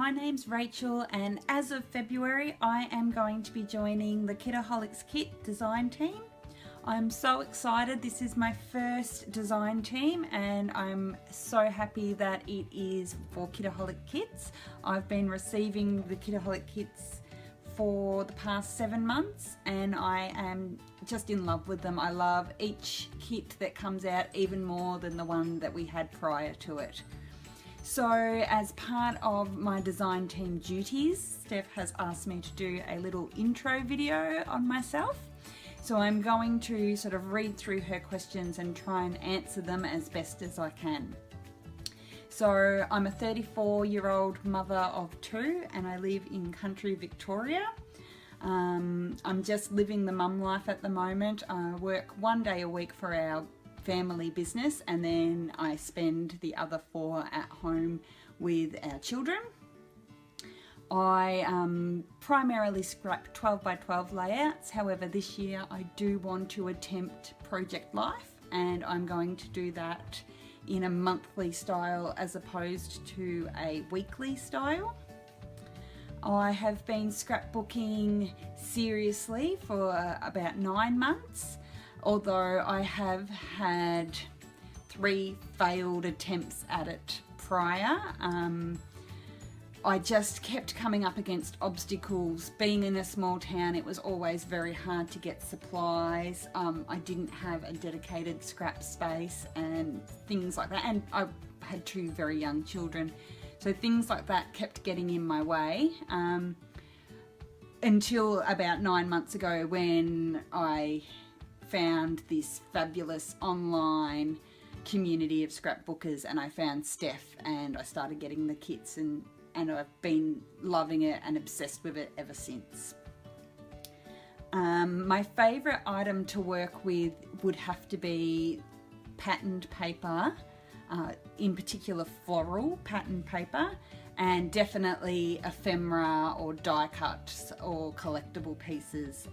my name's Rachel, and as of February I am going to be joining the Kitaholic Kits design team. I'm so excited. This is my first design team and I'm so happy that it is for Kitaholic Kits. I've been receiving the Kitaholic Kits for the past 7 months and I am just in love with them. I love each kit that comes out even more than the one that we had prior to it. So as part of my design team duties, Steph has asked me to do a little intro video on myself. So I'm going to sort of read through her questions and try and answer them as best as I can. So I'm a 34-year-old mother of 2 and I live in country Victoria. I'm just living the mum life at the moment. I work 1 day a week for our family business and then I spend the other 4 at home with our children. I primarily scrap 12 by 12 layouts. However, this year I do want to attempt Project Life and I'm going to do that in a monthly style as opposed to a weekly style. I have been scrapbooking seriously for about 9 months. Although I have had 3 failed attempts at it prior. I just kept coming up against obstacles. Being in a small town, it was always very hard to get supplies. I didn't have a dedicated scrap space and things like that. And I had 2 very young children. So things like that kept getting in my way. Until about 9 months ago when I found this fabulous online community of scrapbookers and I found Steph and I started getting the kits and I've been loving it and obsessed with it ever since. My favourite item to work with would have to be patterned paper, in particular floral patterned paper, and definitely ephemera or die cuts or collectible pieces.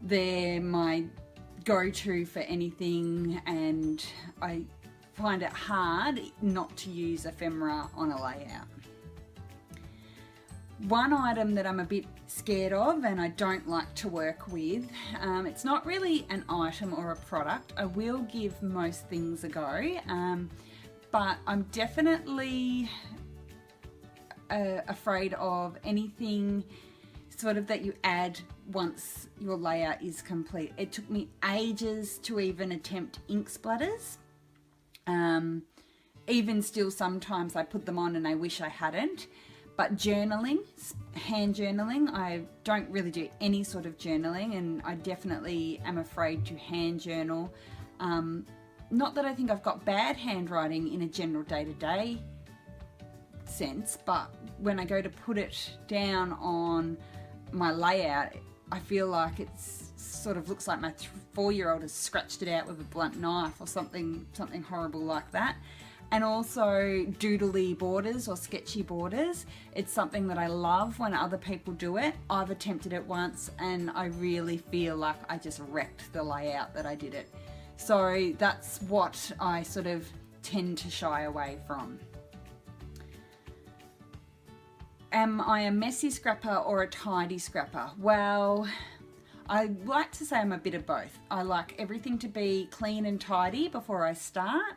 They're my go-to for anything and I find it hard not to use ephemera on a layout. One item that I'm a bit scared of and I don't like to work with, it's not really an item or a product. I will give most things a go, but I'm definitely afraid of anything sort of that you add once your layout is complete. It took me ages to even attempt ink splatters. Even still sometimes I put them on and I wish I hadn't. But journaling, hand journaling, I don't really do any sort of journaling and I definitely am afraid to hand journal. Not that I think I've got bad handwriting in a general day-to-day sense, but when I go to put it down on my layout, I feel like it's sort of looks like my 4-year-old has scratched it out with a blunt knife or something horrible like that. And also doodly borders or sketchy borders. It's something that I love when other people do it. I've attempted it once and I really feel like I just wrecked the layout that I did it. So that's what I sort of tend to shy away from. Am I a messy scrapper or a tidy scrapper? Well, I like to say I'm a bit of both. I like everything to be clean and tidy before I start.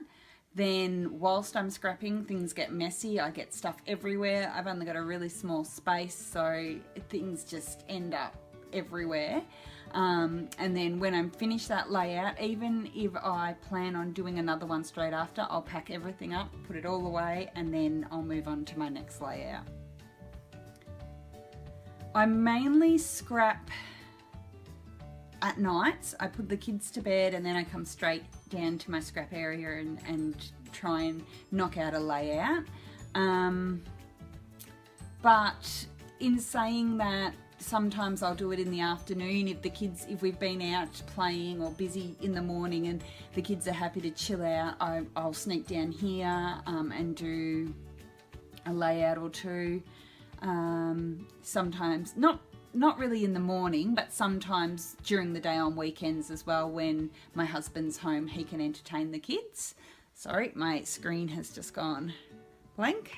Then whilst I'm scrapping, things get messy. I get stuff everywhere. I've only got a really small space, so things just end up everywhere. And then when I'm finished that layout, even if I plan on doing another one straight after, I'll pack everything up, put it all away, and then I'll move on to my next layout. I mainly scrap at night. I put the kids to bed and then I come straight down to my scrap area and try and knock out a layout. But in saying that, sometimes I'll do it in the afternoon if we've been out playing or busy in the morning and the kids are happy to chill out. I'll sneak down here and do a layout or 2. Sometimes not really in the morning, but sometimes during the day on weekends as well. When my husband's home, he can entertain the kids. Sorry, my screen has just gone blank.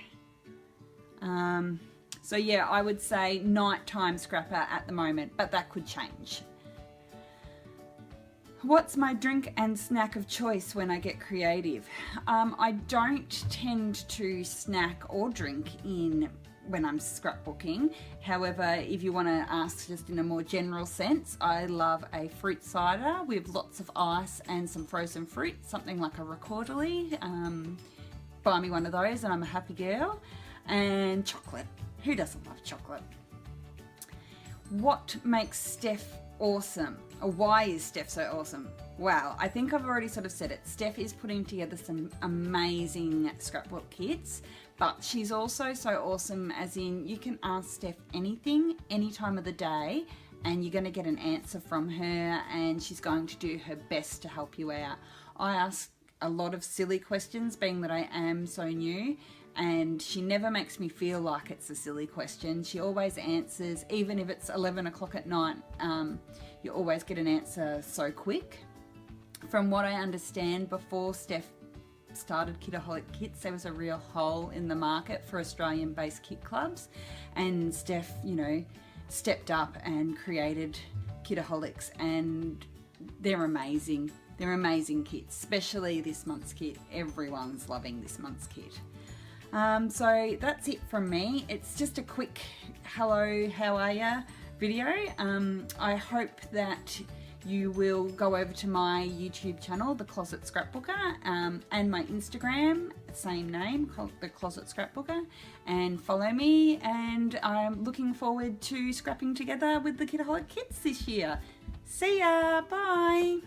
So yeah, I would say nighttime scrapper at the moment, but that could change. What's my drink and snack of choice when I get creative? I don't tend to snack or drink when I'm scrapbooking. However, if you want to ask just in a more general sense, I love a fruit cider with lots of ice and some frozen fruit, something like a Recordally. Buy me one of those and I'm a happy girl. And chocolate. Who doesn't love chocolate? What makes Steph awesome? Or why is Steph so awesome? Wow, I think I've already sort of said it. Steph is putting together some amazing scrapbook kits, but she's also so awesome as in you can ask Steph anything, any time of the day, and you're going to get an answer from her, and she's going to do her best to help you out. I ask a lot of silly questions, being that I am so new, and she never makes me feel like it's a silly question. She always answers, even if it's 11 o'clock at night, you always get an answer so quick. From what I understand, before Steph started Kitaholic Kits, there was a real hole in the market for Australian-based kit clubs, and Steph, you know, stepped up and created Kitaholics, and they're amazing. They're amazing kits, especially this month's kit. Everyone's loving this month's kit. So that's it from me. It's just a quick hello, how are ya video. I hope that you will go over to my YouTube channel, The Closet Scrapbooker, and my Instagram, same name, The Closet Scrapbooker, and follow me, and I'm looking forward to scrapping together with the Kitaholic Kits this year. See ya, bye!